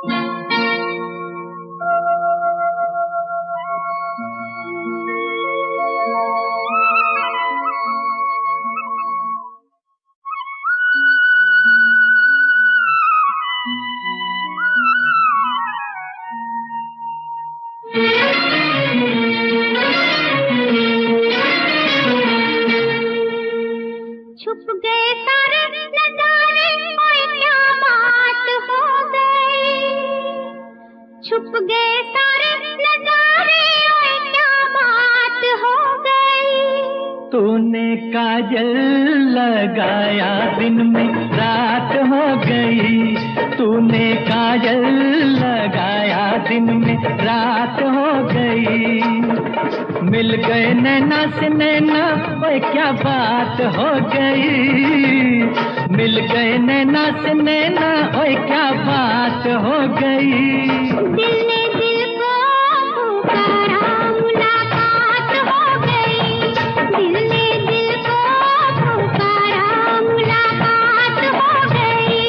छुप गए सारे नजारे, ओए क्या बात हो गई। छुप गए सारे नजारे, ओए क्या बात हो गई। तूने काजल लगाया दिन में रात हो गई। तूने काजल लगाया दिन में रात हो गई। मिल गए नैना से नैना, ओए क्या बात हो गई। मिल गए नैना से नैना, ओए क्या बात हो गई। दिल ने दिल को पुकारा, मुलाकात हो गई। दिल ने दिल को पुकारा, मुलाकात हो गई।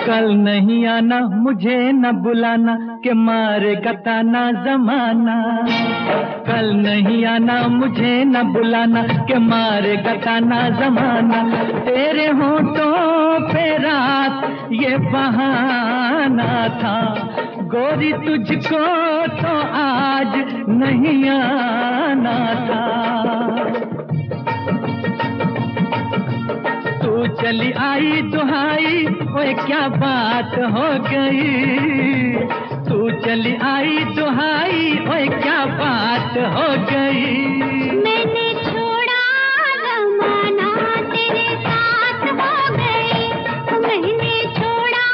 कल नहीं आना, मुझे न बुलाना, के मारेगा ताना जमाना। कल नहीं आना, मुझे न बुलाना, के मारेगा ताना जमाना। तेरे होठों पे रात ये बहाना था, गोरी तुझको तो आज नहीं आना था। तू चली आई दुहाई, ओए क्या बात हो गई। तू चली आई दुहाई, ओए क्या बात हो गई। मैंने छोड़ा जमाना, तेरे साथ हो गई। मैंने छोड़ा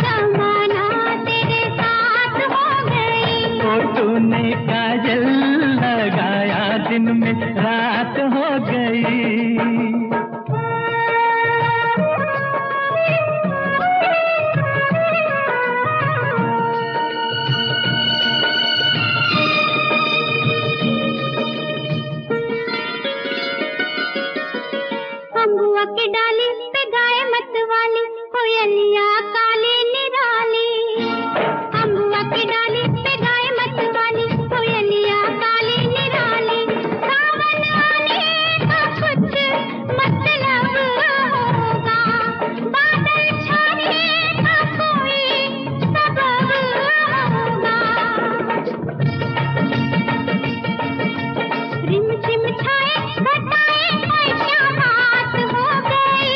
जमाना, तेरे साथ हो गई। तो तूने काजल लगाया दिन में रात हो गई। अम्बुआ की डाली पे गाए मत वाली, कोयलिया काली निराली। अम्बुआ की डाली पे गाए मत वाली, कोयलिया काली निराली। सावन आने का कुछ मतलब होगा, बादल छाने का कोई सबब होगा। रिम झिम छाए घटाए, ओए क्या बात हो गई।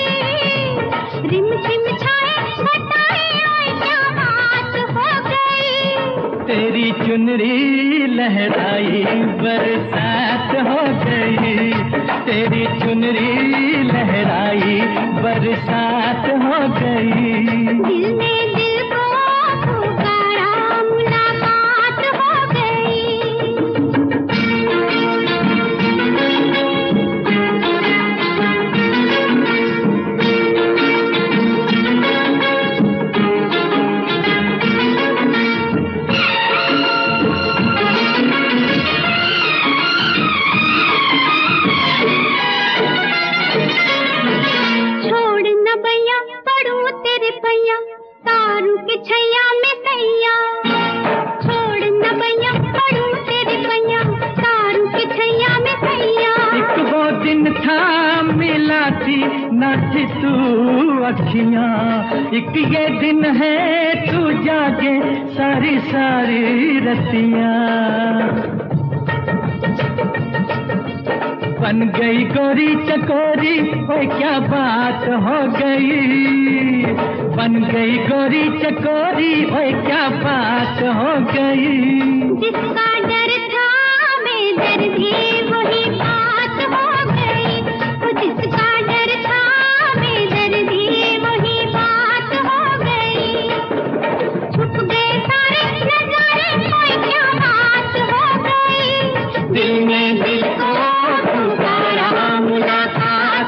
रिम झिम छाए घटाए, ओए क्या बात हो गई। तेरी चुनरी लहराई बरसात हो गई। तेरी चुनरी लहराई बरसात हो गई। दिल ने दिल को पुकारा, मुलाकात हो गई। छोड़ न भैया पढ़ूं तेरे पैया, तारू के छैया में सैया। छोड़ न भैया पढ़ूं तेरे पैया, तारू के छैया में सैया। एक वो दिन था मिला थी न थी तू अखियां। एक ये दिन है तू जागे सारी सारी रतियां। बन गई गोरी चकोरी, ओए क्या बात हो गई। बन गई गोरी चकोरी, ओए क्या बात हो गई। जिसका डर था बेदर्दी, वही बात हो गई। वो जिसका डर था बेदर्दी, वही बात हो गई। छुप गए सारे नजारे, ओए क्या बात हो गई। दिल में दिल को पुकारा, मुलाकात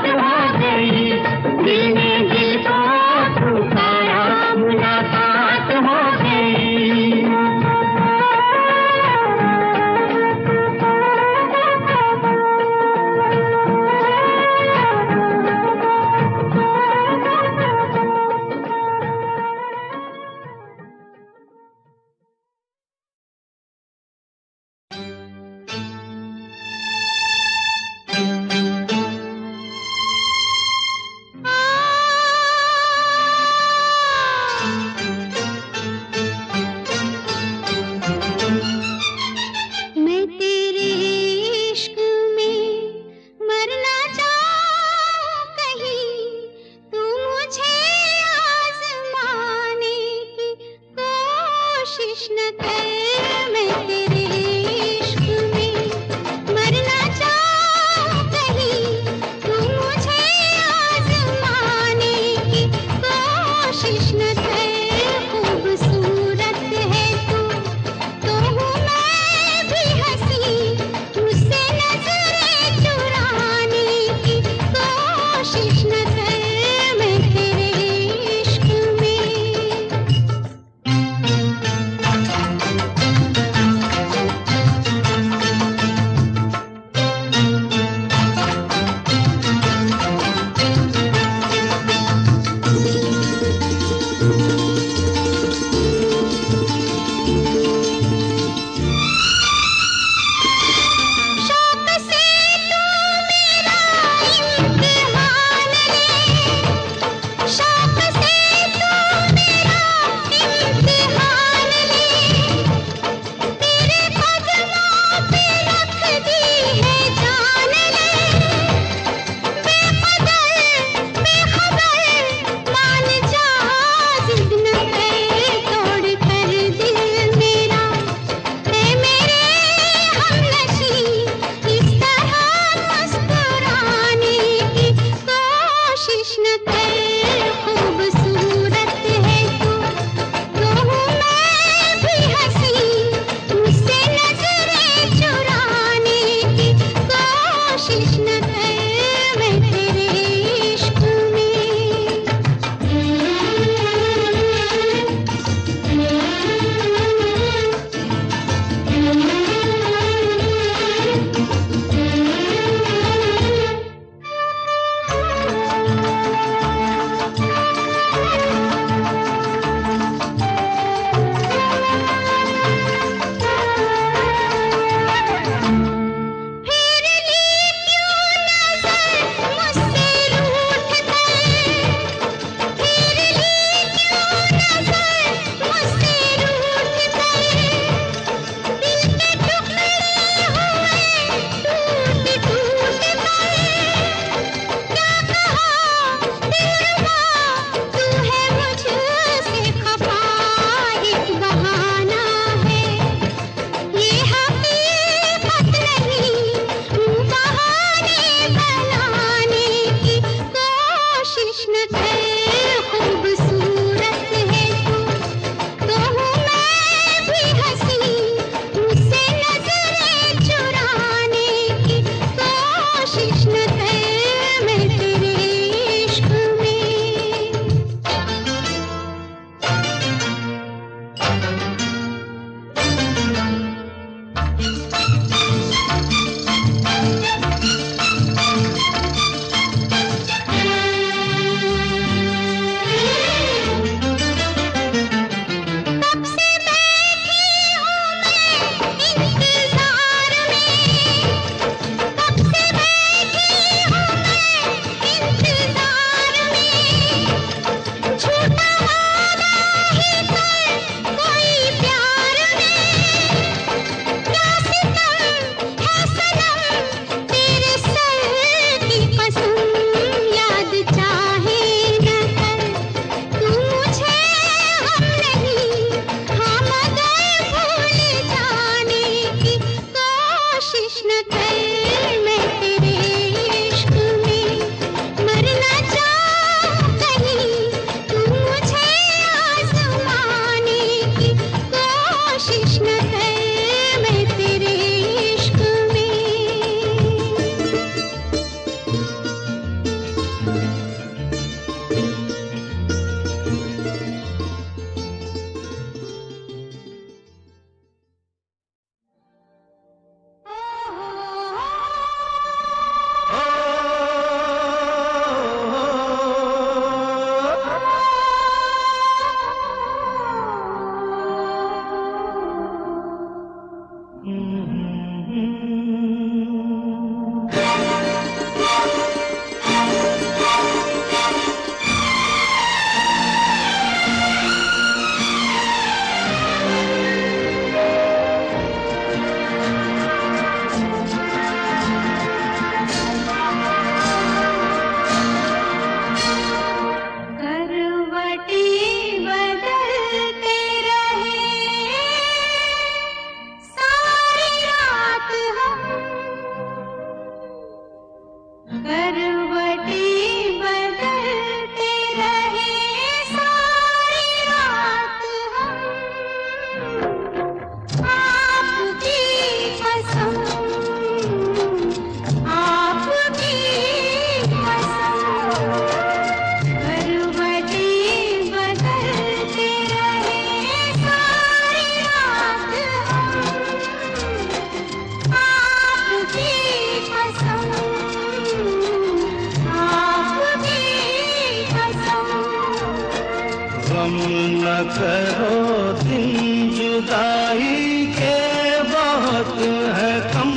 करो दिन जुदाई के बहुत है कम,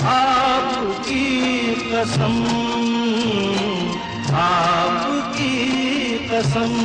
आपकी कसम, आपकी कसम।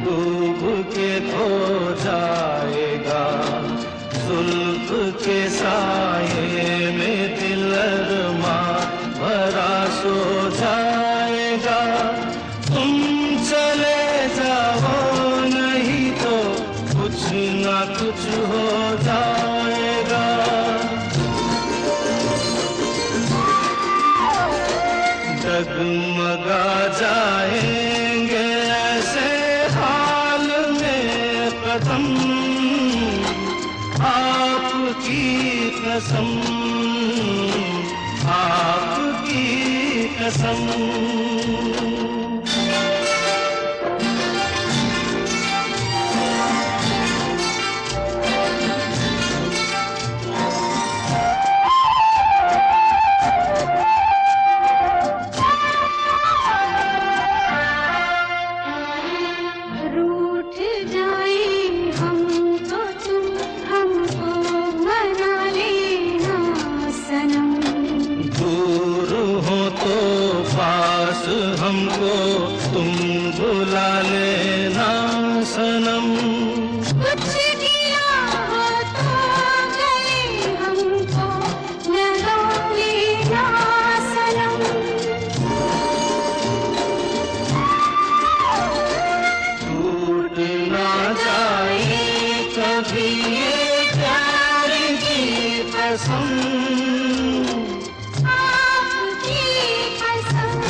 डूब के खो जाएगा, जुल्फ के साये में दिल अरमा भरा सो जाएगा। तुम चले जाओ नहीं तो कुछ ना कुछ हो जाएगा। डगमगा जाएंगे ऐसे हाल में कदम, आपकी कसम, आपकी कसम। हमको तुम बुला लेना सनम। कुछ किया हो तो गले हमको लगा लेना सनम। टूट ना जाए कभी ये प्यार की कसम, आपकी कसम।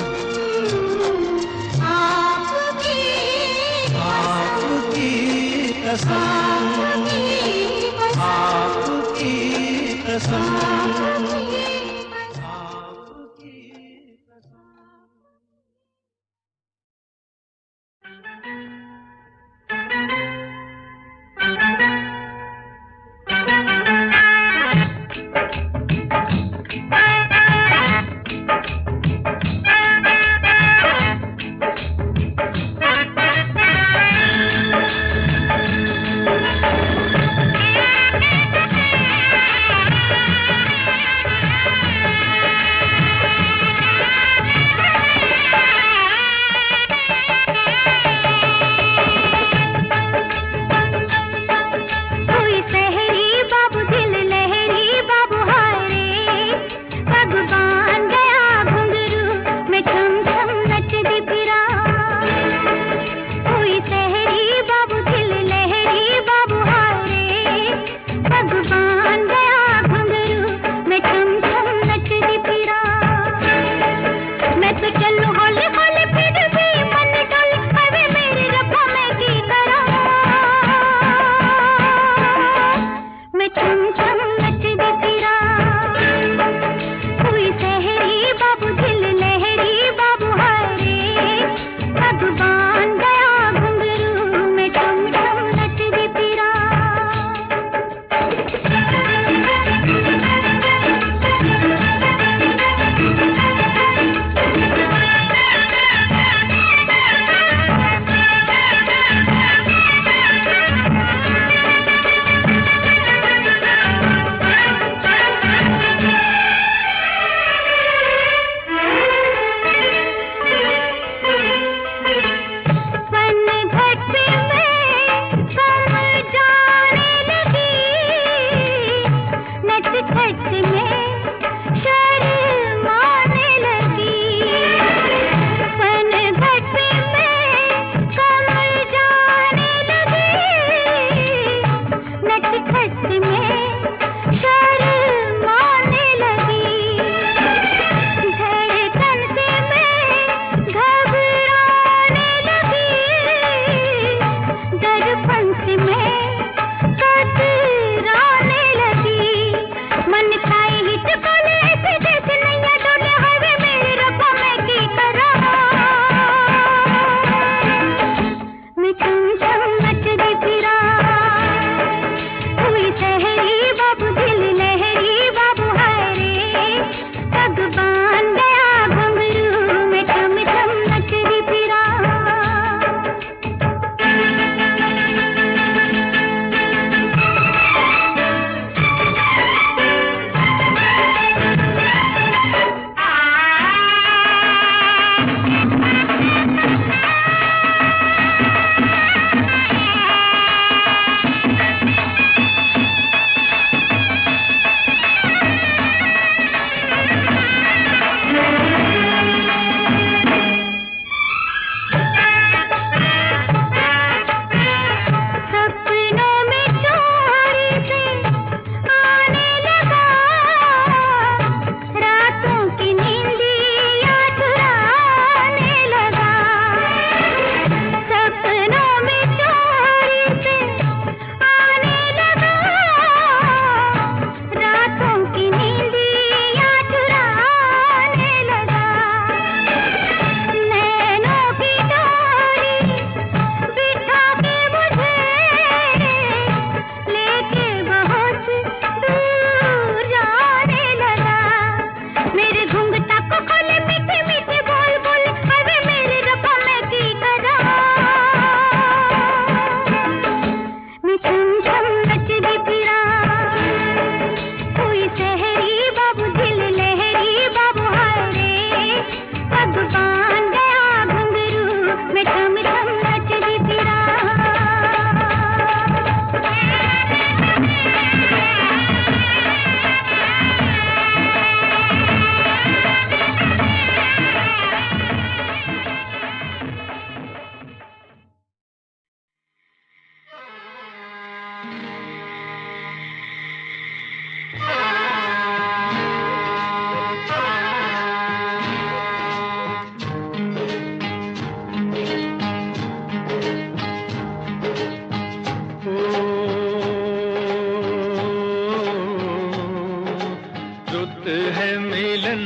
रुत है मिलन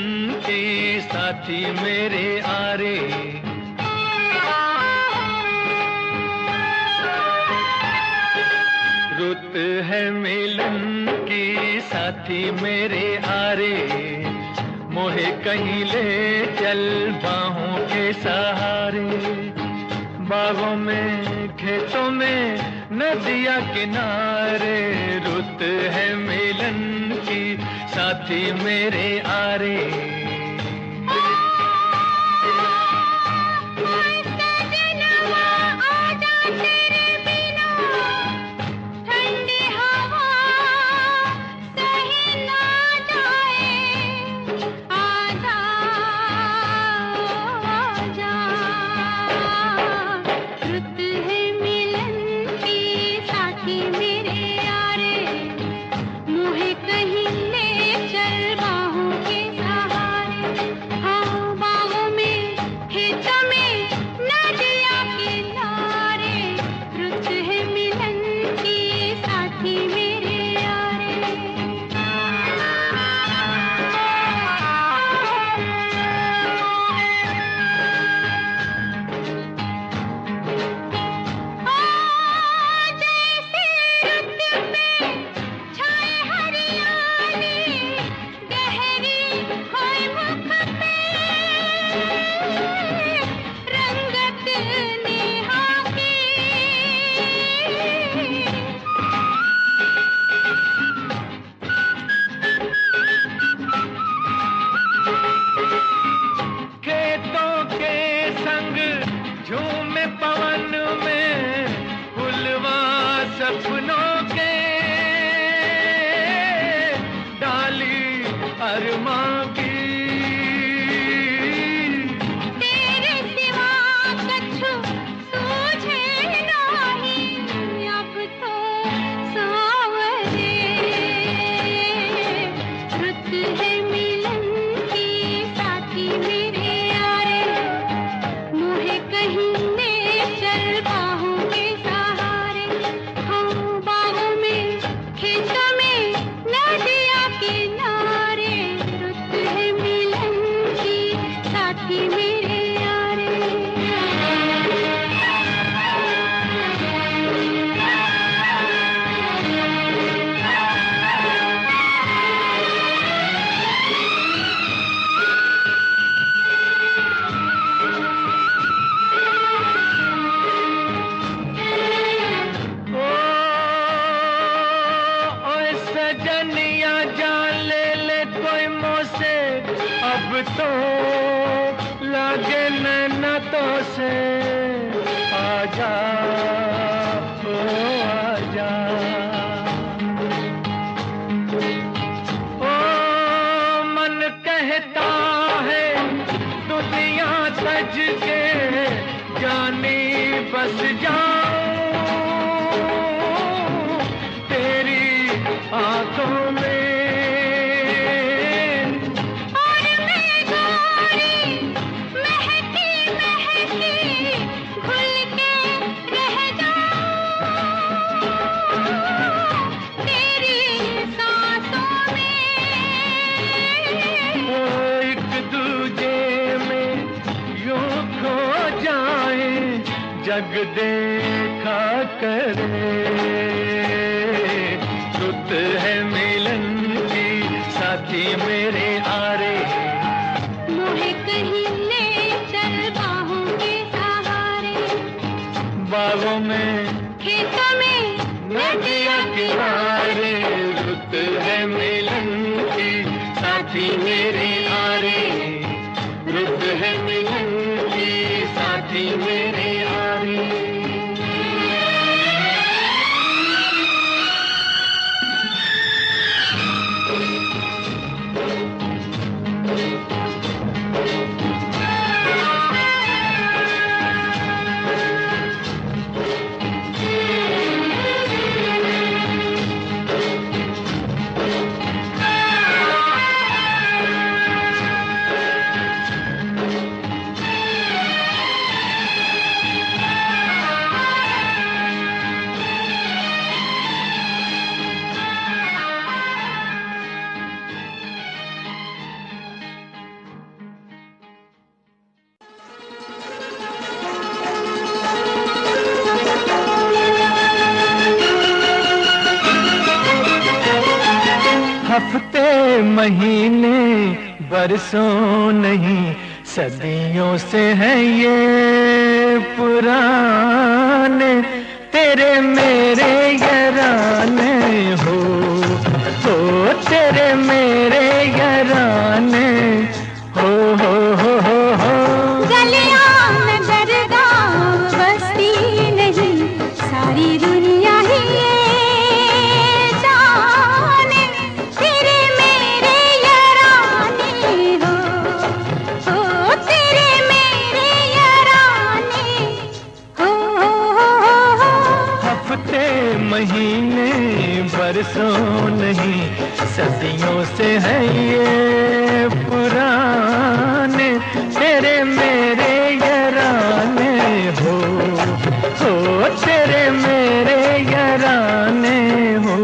की साथी मेरे आरे, रुत है मिलन की साथी मेरे आरे, मोहे कहीं ले चल बाहों के सहारे। बागों में खेतों में नदिया किनारे, रुत है मिलन की साथी मेरे आरे। सपनों के डाली अरमां की, तेरे सिवा कछु सूझे नहीं अब तो सावरे। रुत है मिलन की साथी मेरे यारे, मोहे कहीं ले चल बाहों के सहारे। हाँ बाहों में खेतों में नदिया किनारे, रुत है मिलन की साथी मेरे यारे। ओए सजनिया जान ले ले कोई मोसे, अब तो लागे नैना तो से। आजा ओ आजा, ओ मन कहता है दुनिया सज के जानी बस जाऊं तेरी आंखों में। और मैं गोरी महकी महकी घुल के रह जाऊं तेरी सांसों में। ओ एक दूजे में यूं खो जाए, जग देखा करे। रुत है मिलन की साथी मेरे आरे, मोहे कहीं ले चल बाहों के सहारे। बागों में खेतों में नदिया किनारे, रुत है मिलन की साथी मेरे आरे, रुत है मिलन की साथी मेरे आरे। महीने बरसों नहीं सदियों से है ये पुराने, तेरे मेरे यराने हो तेरे मेरे यराने हो गलियां नगर गाँव बस्ती नहीं सारी दुनिया ही ये जाने, तेरे मेरे यराने हो तेरे मेरे यराने हो। हफ्ते महीने बरसों नहीं सदियों से है ये पुराने, तेरे मेरे यराने हो तेरे मेरे यराने हो।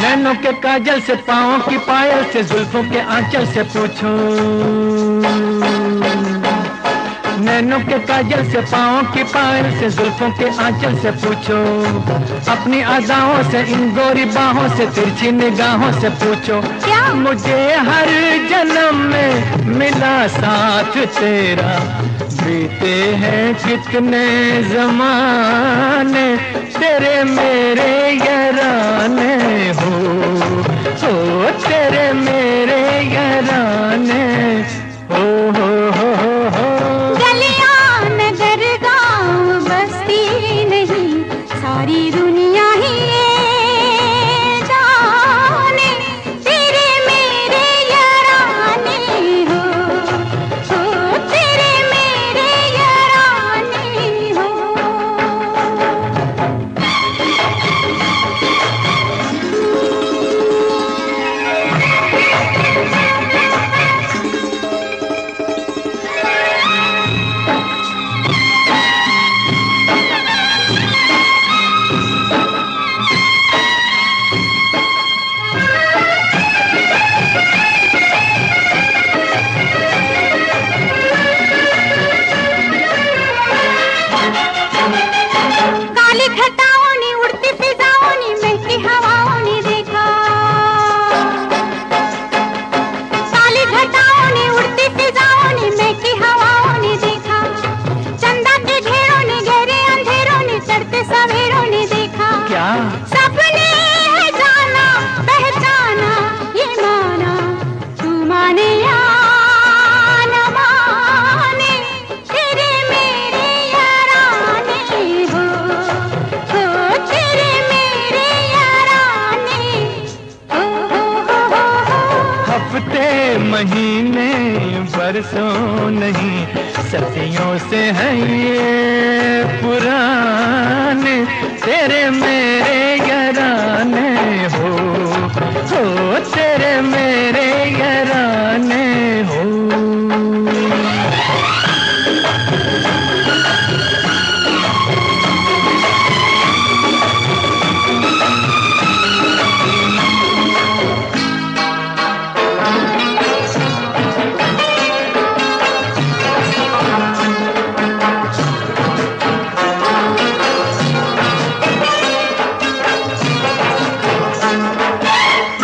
नैनों के काजल से पाँव की पायल से जुल्फों के आंचल से पूछो, नैनों के काजल से पाँव की पायल से जुल्फों के आंचल से पूछो, अपनी अदाओं से इन गोरी बाहों से तिरछी निगाहों से पूछो, क्या मुझे हर जन्म में मिला साथ तेरा, बीते हैं कितने जमाने, तेरे मेरे यराने हो तेरे मेरे यराने हो गलियां नगर गाँव बस्ती नहीं सारी दुनिया ही ये जाने, तेरे मेरे यराने हो तेरे मेरे यराने हो। काली घटाओं ने उड़ती फिजाओं ने महकी हवाओं ने देखा, काली घटाओं ने उड़ती फिजाओं ने महकी हवाओं ने देखा, चंदा के घेरों ने गहरे अंधेरों ने चढ़ते सवेरों ने देखा, क्या सबने है जाना पहचाना ये माना, तू माने या न माने, तेरे मेरे यराने हो तेरे मेरे यराने हो। हफ्ते महीने बरसों नहीं सदियों से है ये पुराने, तेरे मेरे यराने हो तेरे मेरे यराने हो।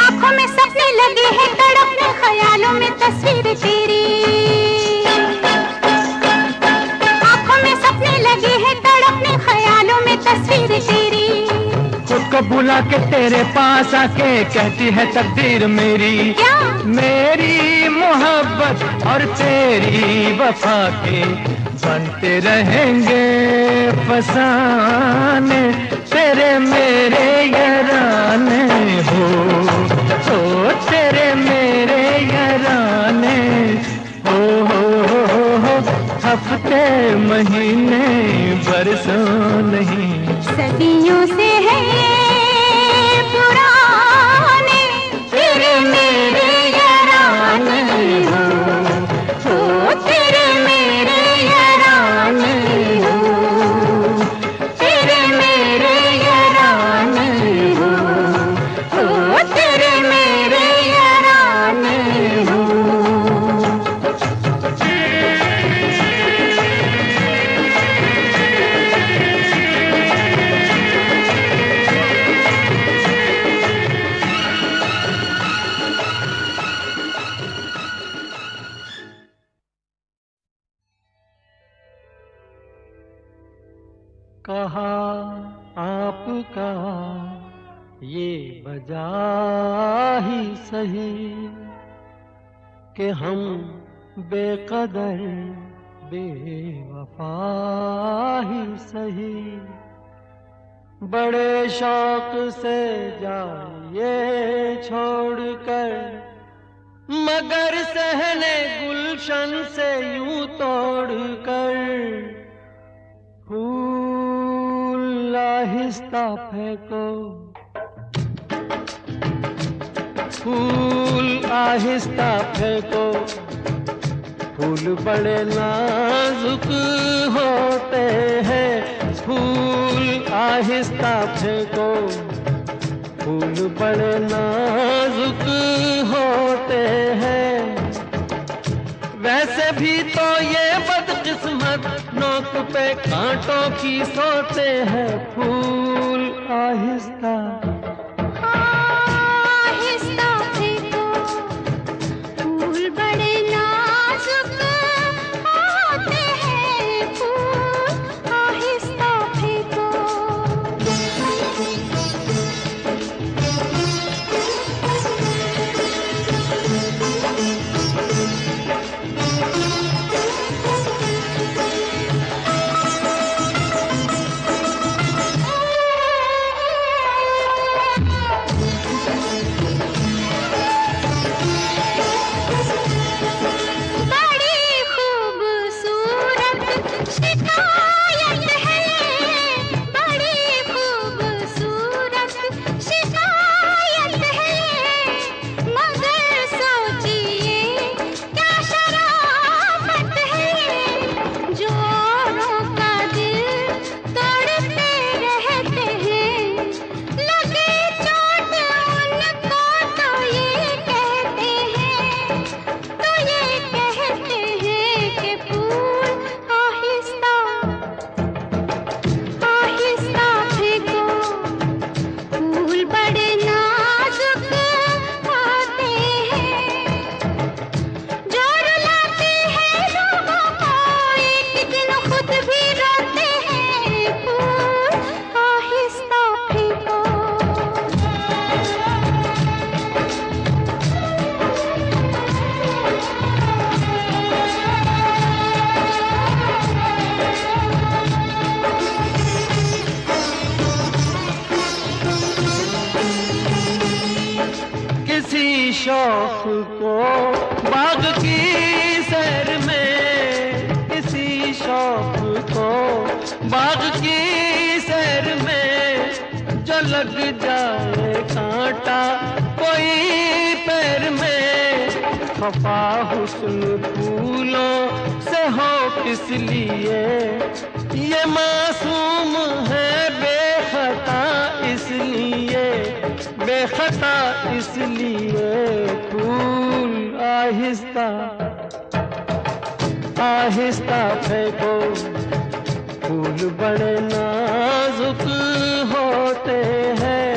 आँखों में सपने लगे हैं तड़पने, ख्यालों में तस्वीर तेरी, आँखों में सपने लगे हैं तड़पने, ख्यालों में तस्वीर तेरी, खुद को बुला के तेरे पास आके कहती है तकदीर मेरी, क्या मेरी मोहब्बत और तेरी वफा के बनते रहेंगे फसाने, तेरे मेरे यराने हो तेरे मेरे यराने हो हफ्ते महीने बरसों नहीं सदियों से है ये पुराने, तेरे मेरे यराने हो तेरे मेरे कहा आपका ये वजह ही सही कि हम बेकदर बेवफा ही सही। बड़े शौक से जाइए छोड़कर, मगर सहने गुलशन से यूं तोड़कर। फूल आहिस्ता फेंको, फूल आहिस्ता फेंको, फूल बड़े नाजुक होते हैं। फूल आहिस्ता फेंको, फूल बड़े नाजुक होते हैं। वैसे भी तो ये बदकिस्मत नोक पे कांटों की सोते हैं। फूल आहिस्ता आहिस्ता फेंको, फूल बड़े नाजुक होते हैं। फूल आहिस्ता फेंको। शौक को बाग की सैर में, किसी शौक को बाग की सैर में। जो लग जाए कांटा कोई पैर में, खफा हुस्न फूलों से हो किस लिए। ये मासूम है बेखता इसलिए, बेखता इसलिए। फूल आहिस्ता आहिस्ता फेंको, फूल बड़े नाजुक होते हैं।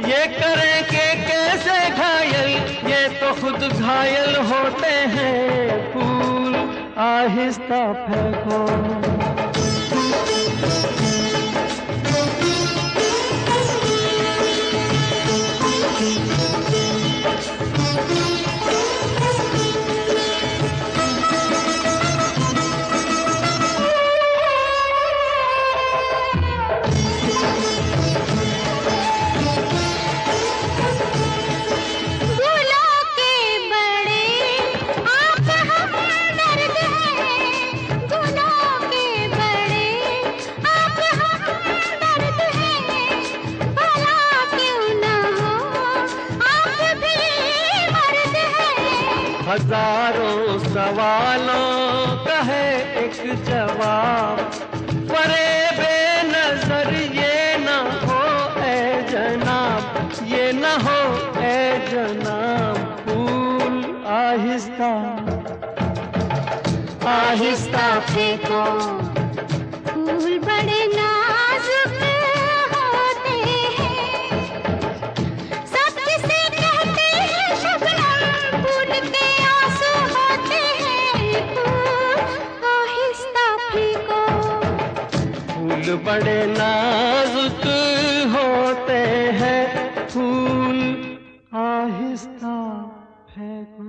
ये करें कि कैसे घायल, ये तो खुद घायल होते हैं। फूल आहिस्ता फेंको। हजारों सवालों का है एक जवाब, परे बेनजर ये न हो ए जनाब, ये न हो ए जनाब। फूल आहिस्ता आहिस्ता फेंको, फूल बड़े नाजुक होते हैं। सब किसे कहते हैं शबनम, फूल के आंसू होते हैं। फूल आहिस्ता फेंको, दिल बड़े नाजुक होते हैं, फूल आहिस्ता फेंको।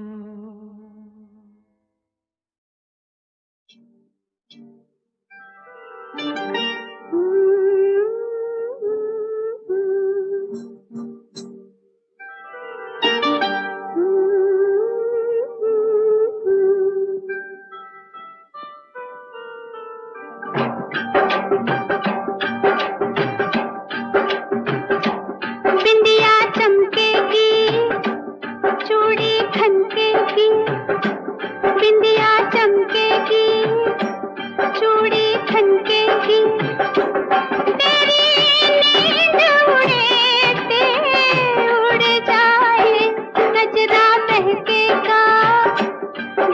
बिंदिया चमकेगी, चूड़ी खनकेगी, बिंदिया चमकेगी, चूड़ी खनकेगी, तेरी नींद उड़े उड़ जाए, गजरा महकेगा,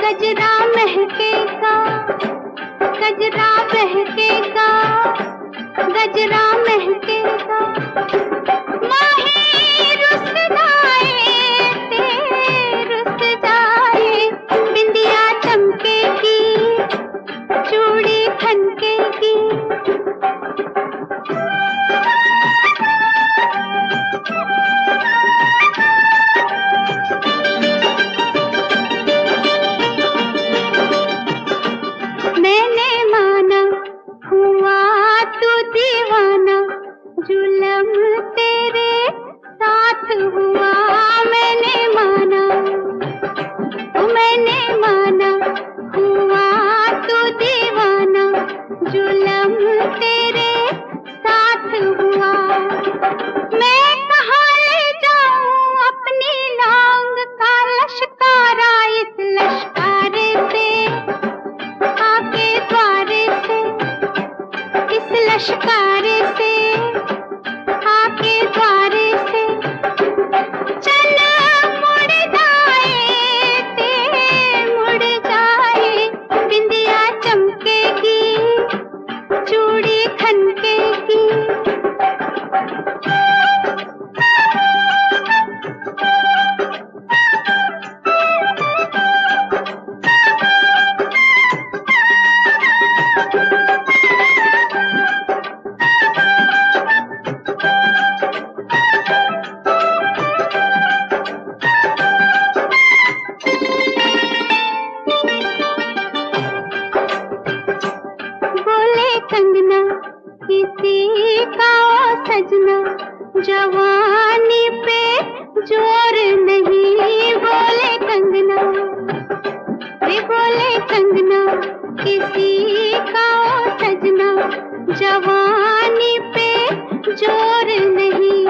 गजरा महकेगा, गजरा महकेगा, गजरा महकेगा, माही रुस जाए, बिंदिया चमकेगी, चूड़ी खनकेगी। मैंने माना हुआ तू दीवाना, जुलम तेरे साथ हुआ, मैंने माना हुआ तू दीवाना, जुलम तेरे साथ हुआ। मैं कहाँ ले जाऊं अपनी नांग का लश्कारा, इस लश्कारे से आके द्वारे से, इस लश्कारे से आके द्वारे से, चल मुड़ जाए, बिंदिया चमकेगी, चूड़ी खनकेगी। बोले कंगना किसी का ओ सजना, जवानी पे जोर नहीं, बोले कंगना, वे बोले कंगना किसी का ओ सजना, जवानी पे जोर नहीं।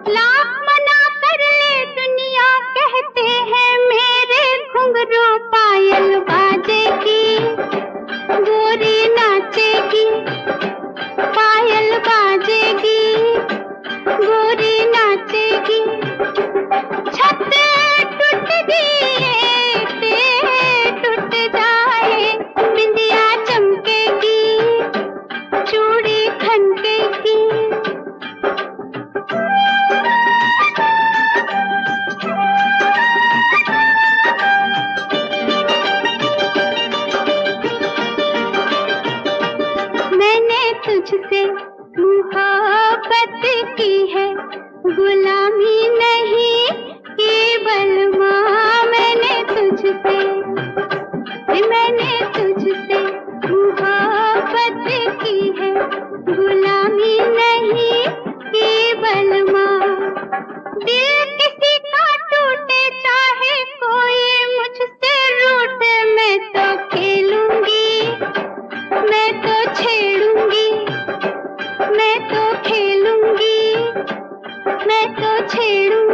लाख मना कर ले दुनिया, कहते हैं मेरे घुंघरू पायल बाजेगी, गोरी नाचेगी, पायल बाजेगी, गोरी नाचेगी, छत टूट दिए टूट जाए, बिंदिया चमकेगी, चूड़ी खनकेगी। मैंने तुझसे मोहब्बत की है, गुलामी नहीं केवल माँ, मैंने तुझसे मोहब्बत की है, गुलामी नहीं केवल माँ। दिल किसी का टूटे चाहे कोई मुझसे रूठे, मैं तो खेलूंगी, मैं तो छेड़ूंगी, मैं तो खेलूंगी, मैं तो छेड़ूंगी।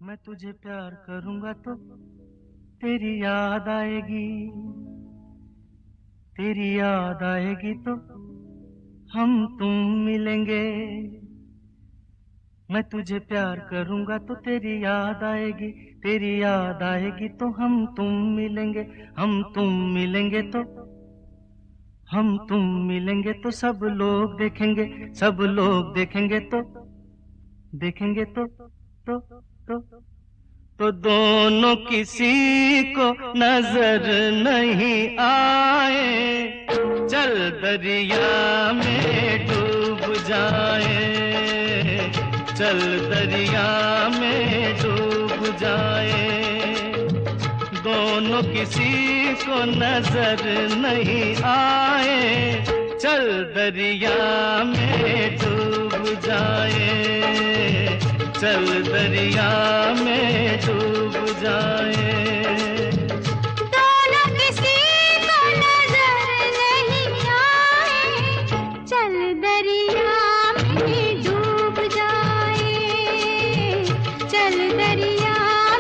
मैं तुझे प्यार करूंगा तो तेरी याद आएगी, तेरी याद आएगी तो हम तुम मिलेंगे। मैं तुझे प्यार करूंगा तो तेरी याद आएगी, तेरी याद आएगी तो हम तुम मिलेंगे। हम तुम मिलेंगे तो हम तुम मिलेंगे तो सब लोग देखेंगे, सब लोग देखेंगे तो देखेंगे तो दोनों किसी को नजर नहीं आए, चल दरिया में डूब जाए, चल दरिया में डूब जाए। दोनों किसी को नजर नहीं आए, चल दरिया में डूब जाए, चल दरिया में डूब जाए। दोनों किसी को नजर नहीं आए, चल दरिया में डूब जाए, चल दरिया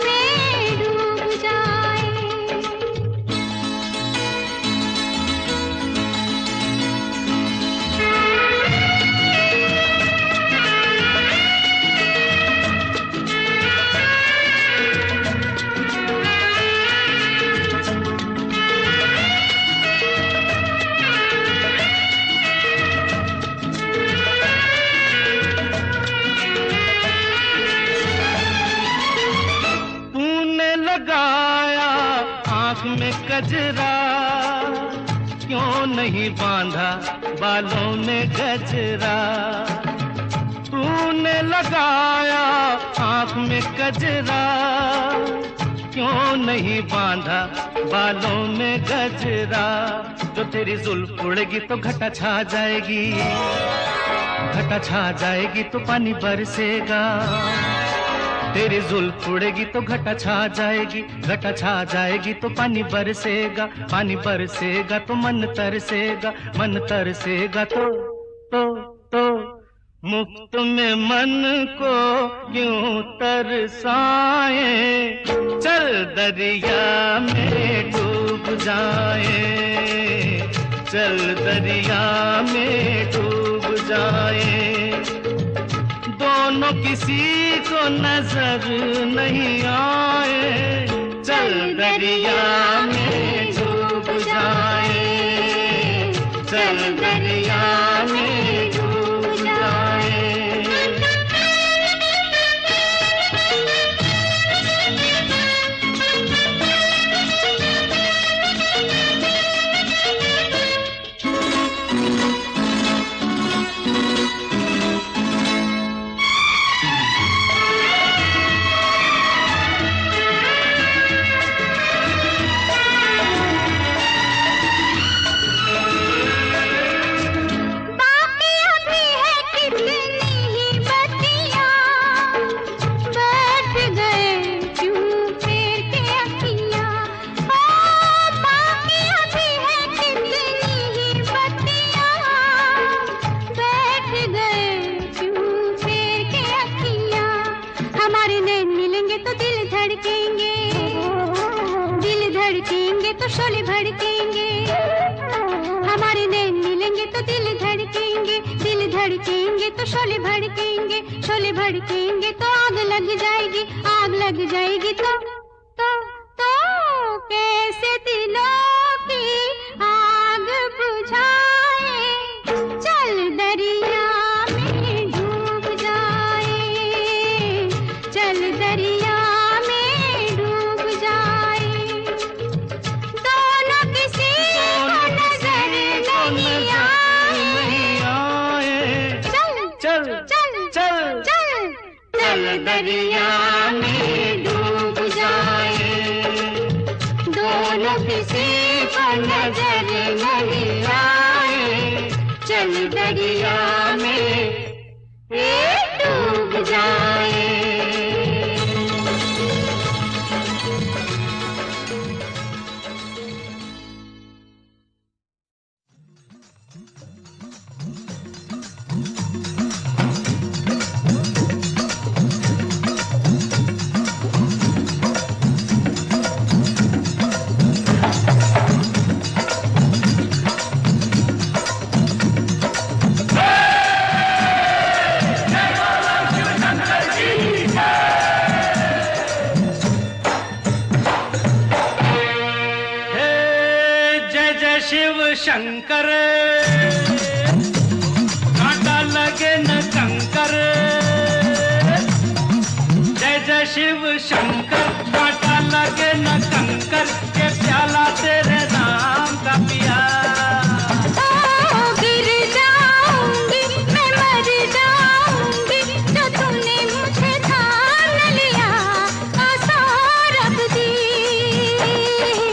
में डूब जाए। लगाया आँख में कजरा, क्यों नहीं बांधा बालों में गजरा। तूने लगाया आँख में कजरा, क्यों नहीं बांधा बालों में गजरा। जो तेरी जुल्फ उड़ेगी तो घटा छा जाएगी, घटा छा जाएगी तो पानी बरसेगा। तेरी जुल्फ उड़ेगी तो घटा छा जाएगी, घटा छा जाएगी तो पानी बरसेगा, पानी बरसेगा तो मन तरसेगा, मन तरसेगा तो मुफ्त में मन को क्यों तरसाए, चल दरिया में डूब जाए, चल दरिया में डूब जाए। दोनों किसी को नजर नहीं आए, चल दरिया में डूब जाए, चल दरिया में डूब जाए। तो शोले भड़केंगे, हमारे नैन मिलेंगे तो दिल धड़केंगे, दिल धड़केंगे तो शोले भड़केंगे, शोले भड़केंगे तो आग लग जाएगी, आग लग जाएगी तो कैसे दिलों की आग बुझाए, चल दरिया में डूब जाए, चल दरिया में डूब जाए। दोनों किसी को नजर नहीं आए, चल दरिया में डूब जाए। दोनों किसी को नजर नहीं आए, चल दरिया में डूब जाए। शंकर, कांटा लगे न कंकर। जय जय शिव शंकर, कांटा लगे न कंकर, के प्याला तेरे नाम का पिया। गिर जाऊंगी मैं, मर जाऊंगी, जो तूने मुझे थाम लिया, सौरभ दी।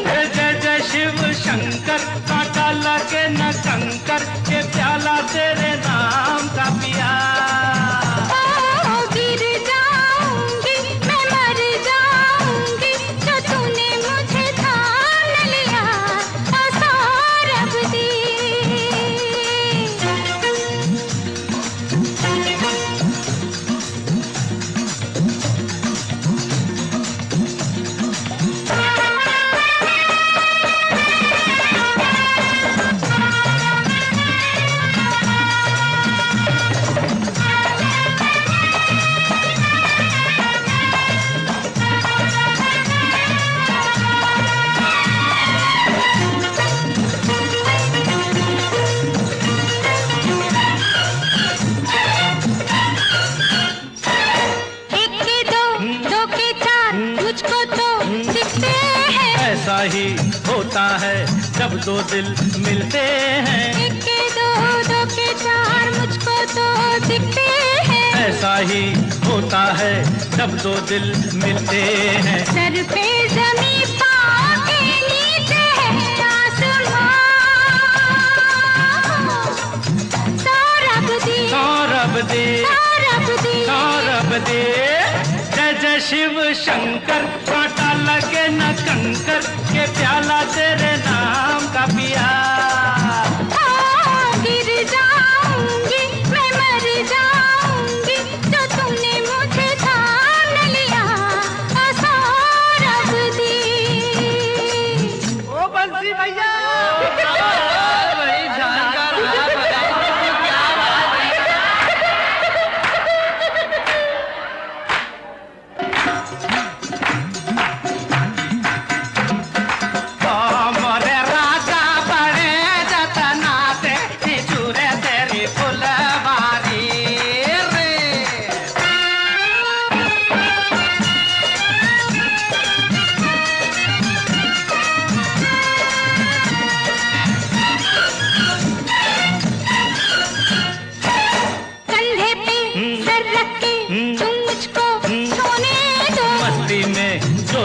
जय जय शिव शंकर, कांटा लगे न कंकर, के प्याला तेरे नाम का पिया। गिर जाऊंगी मैं, मर जाऊंगी, जो तूने मुझे थाम लिया, सौरभ दी। ऐसा ही होता है जब दो दिल मिलते हैं। एक के दो, दो के चार, मुझको तो दिखते हैं। ऐसा ही होता है जब दो दिल मिलते हैं। सर पे ज़मीं, पाँव के नीचे है आसमां, सौरभ दी, सौरभ दे, सौरभ दी। सौरभ दे। जय जय शिव शंकर, कांटा लगे न कंकर, के प्याला तेरे नाम का पिया। गिर जाऊंगी मैं, मर जाऊंगी, जो तूने मुझे थाम लिया, सौरभ दी। ओ बंसी भैया, बड़ी जानकार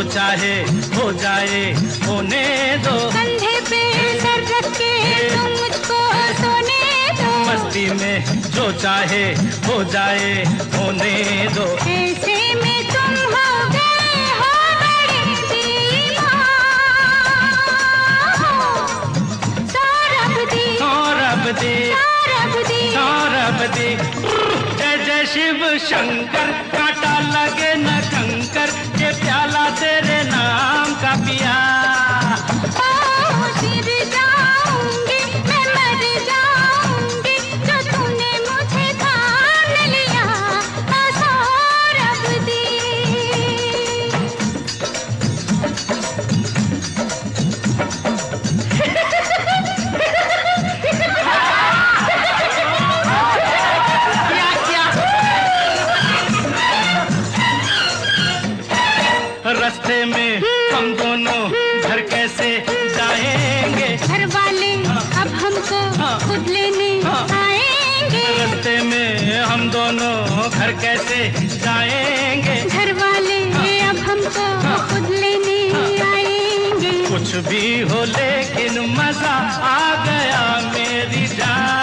चाहे हो जाए होने दो। कंधे पे सर रख के तुम मुझको सोने दो। मस्ती में जो चाहे हो जाए होने दो। ऐसे में तुम हो गए हो बड़े दीवान, सौरभ दी, सौरभ दी, सौरभ दी, सौरभ दी। जय जय शिव शंकर, कांटा लगे न कंकर, के प्याला तेरे नाम का पिया। गिर जाऊंगी मैं, मर जाऊंगी, जो तूने मुझे थाम लिया, सौरभ दी। रास्ते में हम दोनों घर कैसे जाएंगे? घर वाले अब हमको खुद लेने आएंगे। रास्ते में हम दोनों घर कैसे जाएंगे? घर वाले अब हमको खुद लेने आएंगे। कुछ भी हो लेकिन मजा आ गया मेरी जान।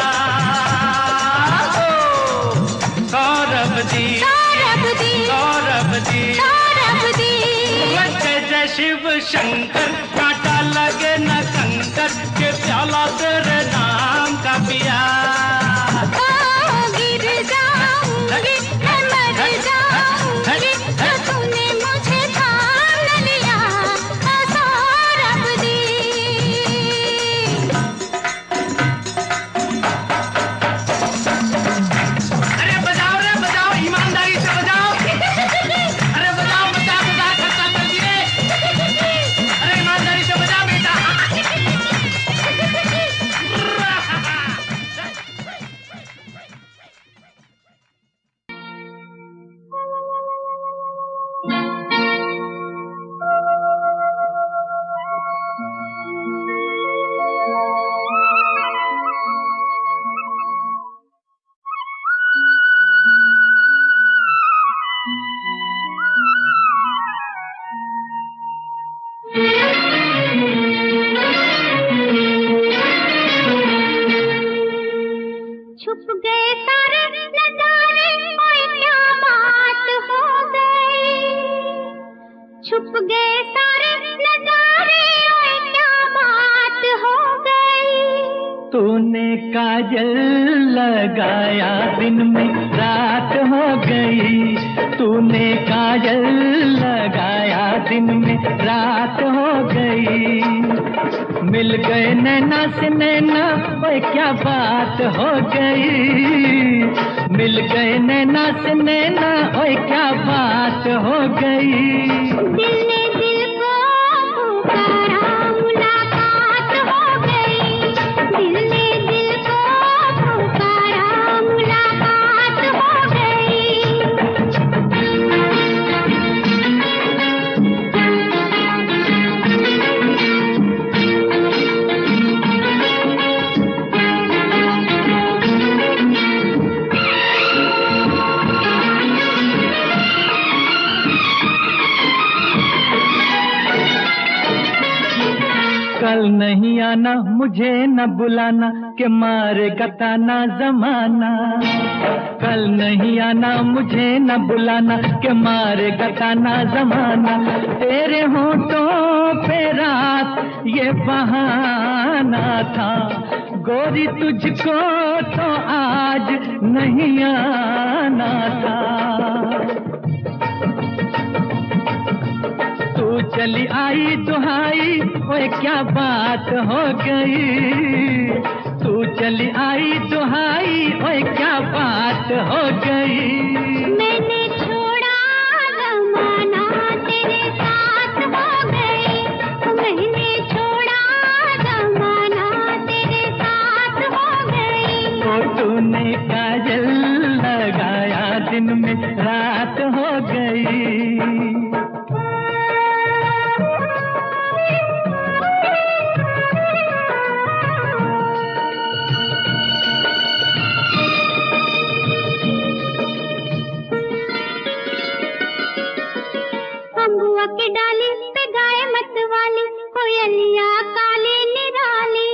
सौरभ दी, सौरभ दी, सौरभ दी, सौरभ दी। जय जय शिव शंकर, कांटा लगे न कंकर, के प्याला तेरे नाम का पिया। गिर जाऊंगी मैं, मर जाऊंगी, जो तूने मुझे थाम लिया, सौरभ दी। अरे बजाओ रे बजाओ, ईमानदारी से बजाओ। अरे बजाओ, बजा बजा खर्चा कर दिए। अरे ईमानदारी से बजा बेटा। छुप गए सारे नजारे, ओए क्या बात हो गई। तूने काजल लगाया दिन में रात हो गई, तूने काजल लगाया दिन में रात हो गई। मिल गए नैना से नैना, ओए क्या बात हो गई। मिल गए नैना से नैना, ओए क्या बात हो गई। दिल ने दिल को पुकारा, मुलाकात हो गई। दिल ने दिल को पुकारा, मुलाकात हो गई। कल नहीं आना, मुझे न बुलाना, के मारेगा ताना जमाना। कल नहीं आना, मुझे न बुलाना, के मारेगा ताना जमाना। तेरे होठों पे रात ये बहाना था, गोरी तुझको तो आज नहीं आना था। तू चली आई दुहाई, ओए क्या बात हो गई। तू चली आई दुहाई, ओए क्या बात हो गई। मैंने छोड़ा जमाना, तेरे साथ हो गई। मैंने छोड़ा जमाना, तेरे साथ हो गई। तो तूने काजल लगाया दिन में रात हो गई। अम्बुआ की डाली पे गाए मत वाली, कोयलिया काली निराली।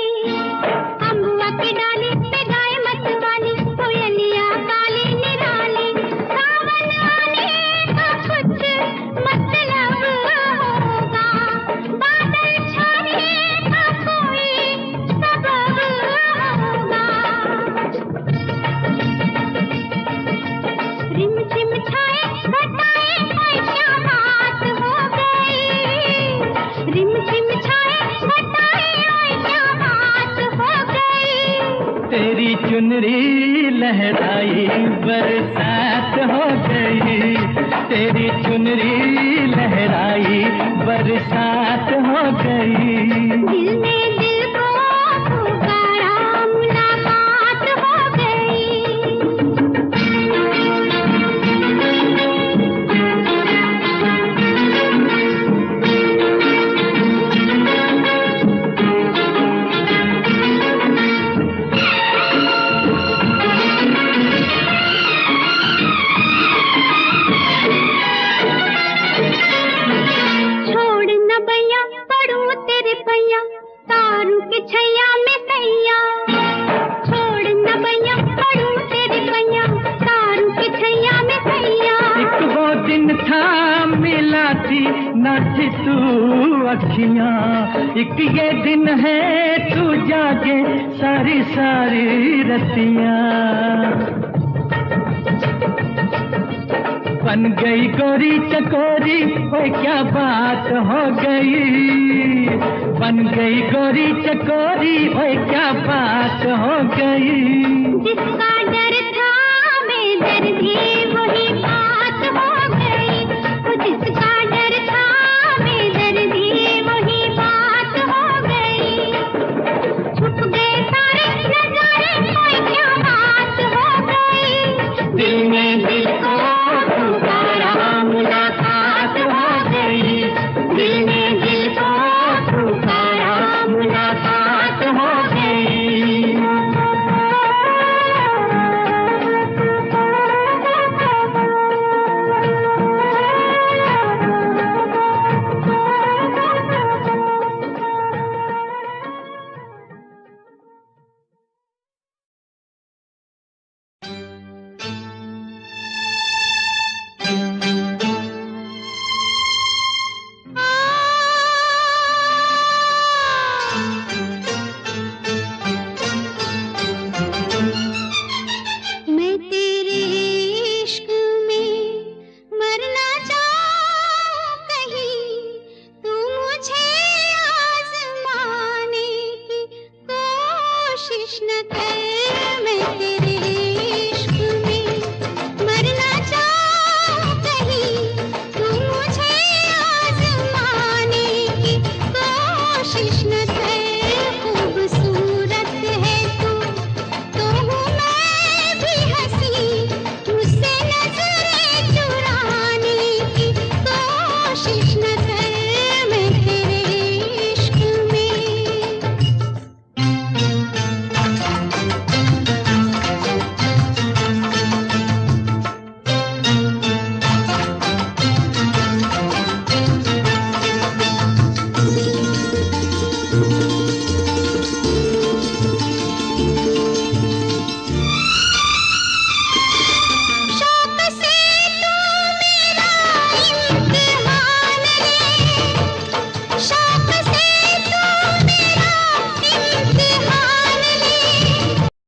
अम्बुआ की डाली पे गाए मत वाली, कोयलिया काली निराली। सावन आने का कुछ मतलब होगा, बादल छाने का कोई सबब होगा। रिम झिम छाए घटाए, ओए क्या बात हो गई। रिम झिम छाए घटाए, ओए क्या बात हो गई। तेरी चुनरी लहराई बरसात हो गई। तेरी चुनरी लहराई बरसात हो गई। दिल ने दिल को पुकारा, मुलाकात हो गई। छोड़ न भैया पढ़ूं तेरे पैया, तारू के छैया में सैया। छोड़ न भैया पढ़ूं तेरे पैया, तारू के छैया में सैया। एक वो दिन था मिला थी न थी तू अखियां, एक ये दिन है तू जागे सारी सारी रतियां। बन गई गोरी चकोरी, ओए क्या बात हो गई। बन गई गोरी चकोरी, ओए क्या बात हो गई। जिसका डर था बेदर्दी